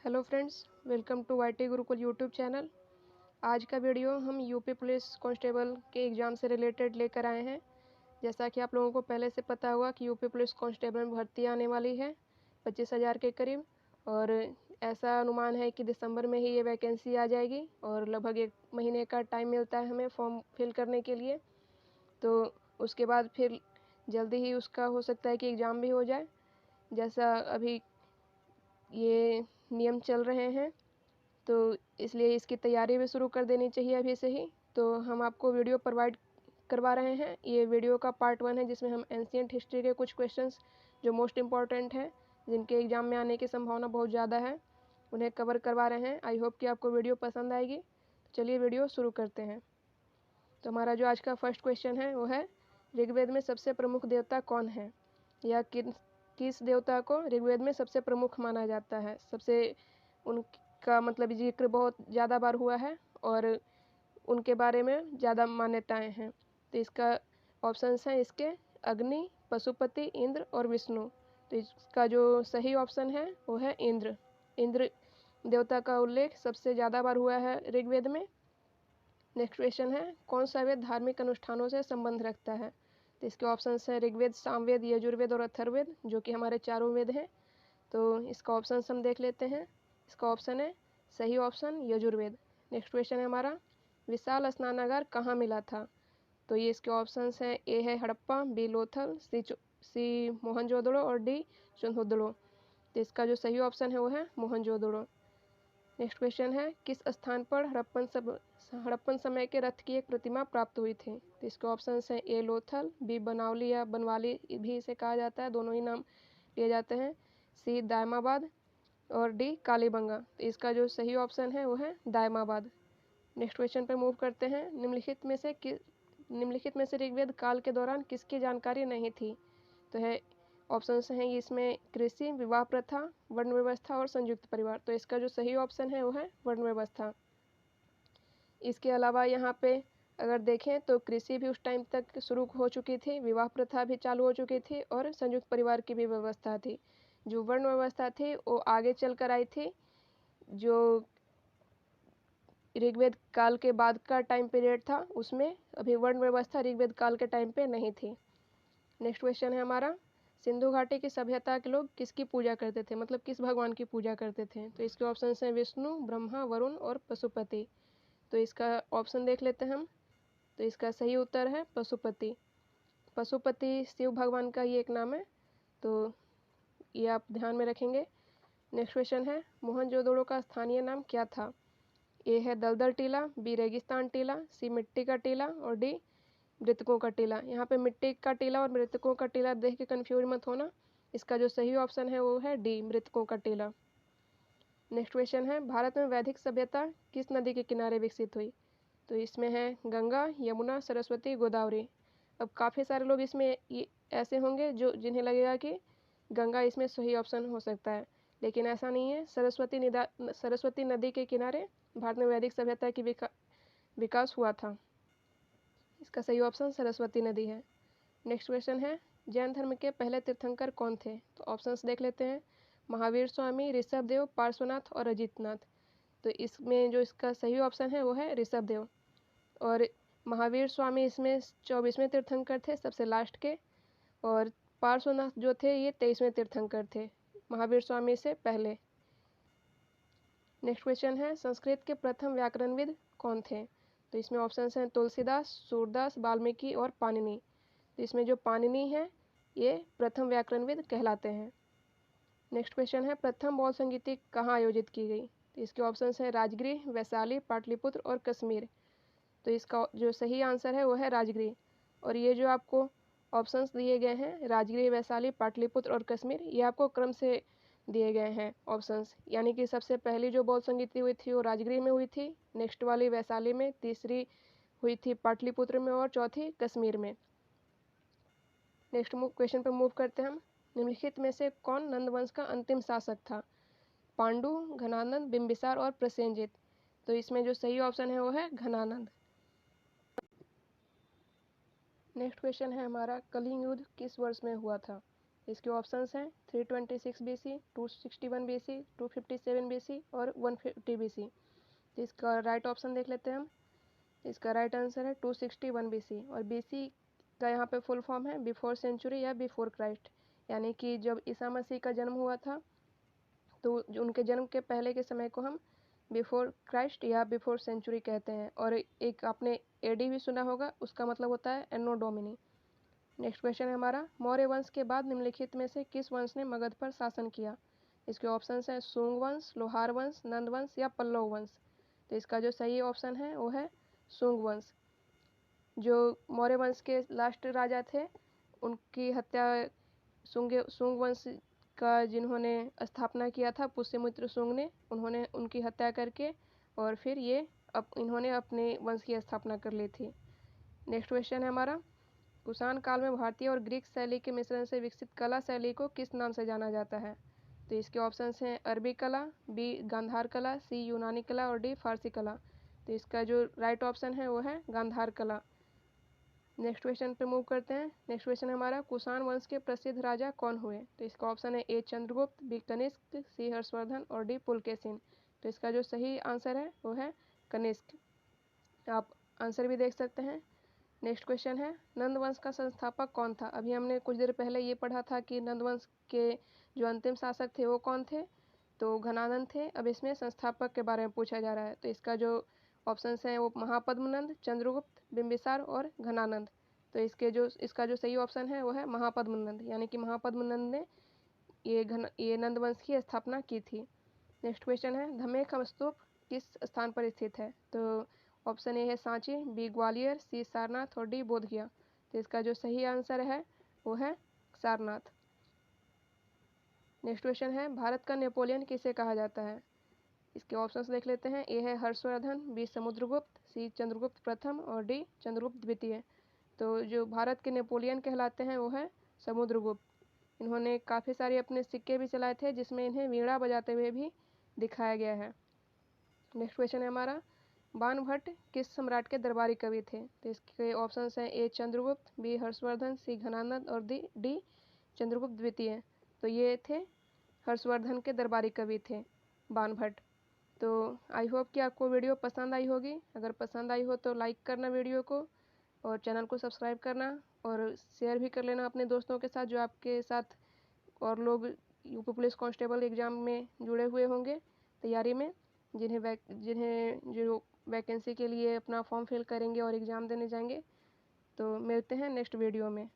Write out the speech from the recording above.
Hello friends, welcome to YT Gurukul YouTube channel. आज का video हम यूपी पुलिस कांस्टेबल के एग्ज़ाम से रिलेटेड लेकर आए हैं। जैसा कि आप लोगों को पहले से पता हुआ कि यूपी पुलिस कांस्टेबल में भर्ती आने वाली है 25,000 के करीब, और ऐसा अनुमान है कि दिसंबर में ही ये वैकेंसी आ जाएगी और लगभग 1 महीने का टाइम मिलता है हमें फॉर्म फिल करने के लिए। तो उसके बाद फिर जल्दी ही उसका हो सकता है कि एग्ज़ाम भी हो जाए। जैसा अभी ये नियम चल रहे हैं तो इसलिए इसकी तैयारी भी शुरू कर देनी चाहिए अभी से ही। तो हम आपको वीडियो प्रोवाइड करवा रहे हैं। ये वीडियो का पार्ट 1 है जिसमें हम एंशिएंट हिस्ट्री के कुछ क्वेश्चंस जो मोस्ट इम्पॉर्टेंट हैं, जिनके एग्ज़ाम में आने की संभावना बहुत ज़्यादा है, उन्हें कवर करवा रहे हैं। आई होप कि आपको वीडियो पसंद आएगी। तो चलिए वीडियो शुरू करते हैं। तो हमारा जो आज का फर्स्ट क्वेश्चन है वो है, ऋग्वेद में सबसे प्रमुख देवता कौन है, या किस देवता को ऋग्वेद में सबसे प्रमुख माना जाता है। सबसे उनका मतलब जिक्र बहुत ज़्यादा बार हुआ है और उनके बारे में ज़्यादा मान्यताएं हैं। तो इसका ऑप्शंस हैं इसके अग्नि, पशुपति, इंद्र और विष्णु। तो इसका जो सही ऑप्शन है वो है इंद्र। इंद्र देवता का उल्लेख सबसे ज़्यादा बार हुआ है ऋग्वेद में। नेक्स्ट क्वेश्चन है, कौन सा वेद धार्मिक अनुष्ठानों से संबंध रखता है। तो इसके ऑप्शंस हैं ऋग्वेद, सामवेद, यजुर्वेद और अथर्ववेद, जो कि हमारे चारों वेद हैं। तो इसका ऑप्शन हम देख लेते हैं। इसका ऑप्शन है सही ऑप्शन यजुर्वेद। नेक्स्ट क्वेश्चन है हमारा, विशाल स्नानागार कहाँ मिला था। तो ये इसके ऑप्शंस हैं, ए है हड़प्पा, बी लोथल, सी मोहनजोदड़ो और डी चुनहुदड़ो। तो इसका जो सही ऑप्शन है वो है मोहनजोदड़ो। नेक्स्ट क्वेश्चन है, किस स्थान पर हड़प्पन समय के रथ की एक प्रतिमा प्राप्त हुई थी। तो इसके ऑप्शंस हैं, ए लोथल, बी बनावली या बनवाली भी इसे कहा जाता है, दोनों ही नाम लिए जाते हैं, सी दायमाबाद और डी कालीबंगा। तो इसका जो सही ऑप्शन है वो है दायमाबाद। नेक्स्ट क्वेश्चन पर मूव करते हैं, निम्नलिखित में से ऋग्वेद काल के दौरान किसकी जानकारी नहीं थी। तो है ऑप्शंस हैं इसमें, कृषि, विवाह प्रथा, वर्ण व्यवस्था और संयुक्त परिवार। तो इसका जो सही ऑप्शन है वो है वर्ण व्यवस्था। इसके अलावा यहाँ पे अगर देखें तो कृषि भी उस टाइम तक शुरू हो चुकी थी, विवाह प्रथा भी चालू हो चुकी थी और संयुक्त परिवार की भी व्यवस्था थी। जो वर्ण व्यवस्था थी वो आगे चल कर आई थी, जो ऋग्वेद काल के बाद का टाइम पीरियड था उसमें अभी वर्ण व्यवस्था ऋग्वेद काल के टाइम पे नहीं थी। नेक्स्ट क्वेश्चन है हमारा, सिंधु घाटी की सभ्यता के लोग किसकी पूजा करते थे, मतलब किस भगवान की पूजा करते थे। तो इसके ऑप्शन हैं विष्णु, ब्रह्मा, वरुण और पशुपति। तो इसका ऑप्शन देख लेते हैं हम। तो इसका सही उत्तर है पशुपति। पशुपति शिव भगवान का ये एक नाम है, तो ये आप ध्यान में रखेंगे। नेक्स्ट क्वेश्चन है, मोहनजोदड़ो का स्थानीय नाम क्या था। ए है दलदल टीला, बी रेगिस्तान टीला, सी मिट्टी का टीला और डी मृतकों का टीला। यहाँ पे मिट्टी का टीला और मृतकों का टीला देख के कंफ्यूज मत होना। इसका जो सही ऑप्शन है वो है डी, मृतकों का टीला। नेक्स्ट क्वेश्चन है, भारत में वैदिक सभ्यता किस नदी के किनारे विकसित हुई। तो इसमें है गंगा, यमुना, सरस्वती, गोदावरी। अब काफ़ी सारे लोग इसमें ऐसे होंगे जो जिन्हें लगेगा कि गंगा इसमें सही ऑप्शन हो सकता है, लेकिन ऐसा नहीं है। सरस्वती नदी के किनारे भारत में वैदिक सभ्यता की विकास हुआ था। इसका सही ऑप्शन सरस्वती नदी है। नेक्स्ट क्वेश्चन है, जैन धर्म के पहले तीर्थंकर कौन थे। तो ऑप्शंस देख लेते हैं, महावीर स्वामी, ऋषभदेव, पार्श्वनाथ और अजितनाथ। तो इसमें जो इसका सही ऑप्शन है वो है ऋषभदेव। और महावीर स्वामी इसमें 24वें तीर्थंकर थे, सबसे लास्ट के। और पार्श्वनाथ जो थे ये 23वें तीर्थंकर थे, महावीर स्वामी से पहले। नेक्स्ट क्वेश्चन है, संस्कृत के प्रथम व्याकरणविद कौन थे। तो इसमें ऑप्शन हैं तुलसीदास, सूरदास, वाल्मीकि और पाणिनि। तो इसमें जो पाणिनि है ये प्रथम व्याकरणविद कहलाते हैं। नेक्स्ट क्वेश्चन है, प्रथम बौद्ध संगीति कहाँ आयोजित की गई। तो इसके ऑप्शन हैं राजगृह, वैशाली, पाटलिपुत्र और कश्मीर। तो इसका जो सही आंसर है वो है राजगृह। और ये जो आपको ऑप्शंस दिए गए हैं, राजगृह, वैशाली, पाटलिपुत्र और कश्मीर, ये आपको क्रम से दिए गए हैं ऑप्शंस। यानी कि सबसे पहली जो बौद्ध संगीति हुई थी वो राजगृह में हुई थी, नेक्स्ट वाली वैशाली में, तीसरी हुई थी पाटलिपुत्र में और चौथी कश्मीर में। नेक्स्ट क्वेश्चन पर मूव करते हैं हम, निम्नलिखित में से कौन नंद वंश का अंतिम शासक था। पांडु, घनानंद, बिंबिसार और प्रसेनजित। तो इसमें जो सही ऑप्शन है वो है घनानंद। नेक्स्ट क्वेश्चन है हमारा, कलिंग युद्ध किस वर्ष में हुआ था। इसके ऑप्शंस हैं 326 BC, 261 BC, 257 BC और 150 BC। तो इसका राइट ऑप्शन देख लेते हैं हम। इसका राइट आंसर है 261 BC। और BC का यहाँ पे फुल फॉर्म है बिफोर सेंचुरी या बिफोर क्राइस्ट, यानी कि जब ईसा मसीह का जन्म हुआ था तो उनके जन्म के पहले के समय को हम बिफोर क्राइस्ट या बिफोर सेंचुरी कहते हैं। और एक आपने एडी भी सुना होगा, उसका मतलब होता है एनो डोमिनी। नेक्स्ट क्वेश्चन है हमारा, मौर्य वंश के बाद निम्नलिखित में से किस वंश ने मगध पर शासन किया? इसके ऑप्शंस हैं सुंग वंश, लोहार वंश, नंद वंश या पल्लव वंश। तो इसका जो सही ऑप्शन है वो है सुंग वंश। जो मौर्य वंश के लास्ट राजा थे उनकी हत्या सुंग वंश का जिन्होंने स्थापना किया था पुष्यमित्र सुंग ने, उन्होंने उनकी हत्या करके और फिर इन्होंने अपने वंश की स्थापना कर ली थी। नेक्स्ट क्वेश्चन है हमारा, कुषाण काल में भारतीय और ग्रीक शैली के मिश्रण से विकसित कला शैली को किस नाम से जाना जाता है? तो इसके ऑप्शंस हैं अरबी कला, बी गांधार कला, सी यूनानी कला और डी फारसी कला। तो इसका जो राइट ऑप्शन है वो है गांधार कला। नेक्स्ट क्वेश्चन पे मूव करते हैं। नेक्स्ट क्वेश्चन हमारा, कुषाण वंश के प्रसिद्ध राजा कौन हुए? तो इसका ऑप्शन है ए चंद्रगुप्त, बी कनिष्क, सी हर्षवर्धन और डी पुलकेशिन। तो इसका जो सही आंसर है वो है कनिष्क। आप आंसर भी देख सकते हैं। नेक्स्ट क्वेश्चन है, नंद वंश का संस्थापक कौन था? अभी हमने कुछ देर पहले ये पढ़ा था कि नंद वंश के जो अंतिम शासक थे वो कौन थे, तो घनानंद थे। अब इसमें संस्थापक के बारे में पूछा जा रहा है। तो इसका जो ऑप्शंस हैं वो महापद्मनंद, चंद्रगुप्त, बिंबिसार और घनानंद। तो इसका जो सही ऑप्शन है वो है महापद्मनंद, यानी कि महापद्मनंद ने ये नंद वंश की स्थापना की थी। नेक्स्ट क्वेश्चन है, धमेख स्तूप किस स्थान पर स्थित है? तो ऑप्शन ए है सांची, बी ग्वालियर, सी सारनाथ और डी बोध गया। तो इसका जो सही आंसर है वो है सारनाथ। नेक्स्ट क्वेश्चन है, भारत का नेपोलियन किसे कहा जाता है? इसके ऑप्शंस देख लेते हैं। ए है हर्षवर्धन, बी समुद्रगुप्त, सी चंद्रगुप्त प्रथम और डी चंद्रगुप्त द्वितीय। तो जो भारत के नेपोलियन कहलाते हैं वो है समुद्रगुप्त। इन्होंने काफ़ी सारे अपने सिक्के भी चलाए थे जिसमें इन्हें वीणा बजाते हुए भी दिखाया गया है। नेक्स्ट क्वेश्चन है हमारा, बाणभट्ट किस सम्राट के दरबारी कवि थे? तो इसके ऑप्शंस हैं ए चंद्रगुप्त, बी हर्षवर्धन, सी घनानंद और डी चंद्रगुप्त द्वितीय। तो ये थे हर्षवर्धन के दरबारी कवि थे बाणभट्ट। तो आई होप कि आपको वीडियो पसंद आई होगी। अगर पसंद आई हो तो लाइक करना वीडियो को और चैनल को सब्सक्राइब करना और शेयर भी कर लेना अपने दोस्तों के साथ जो आपके साथ और लोग यूपी पुलिस कांस्टेबल एग्ज़ाम में जुड़े हुए होंगे तैयारी में, जिन्हें जो वैकेंसी के लिए अपना फॉर्म फिल करेंगे और एग्ज़ाम देने जाएंगे। तो मिलते हैं नेक्स्ट वीडियो में।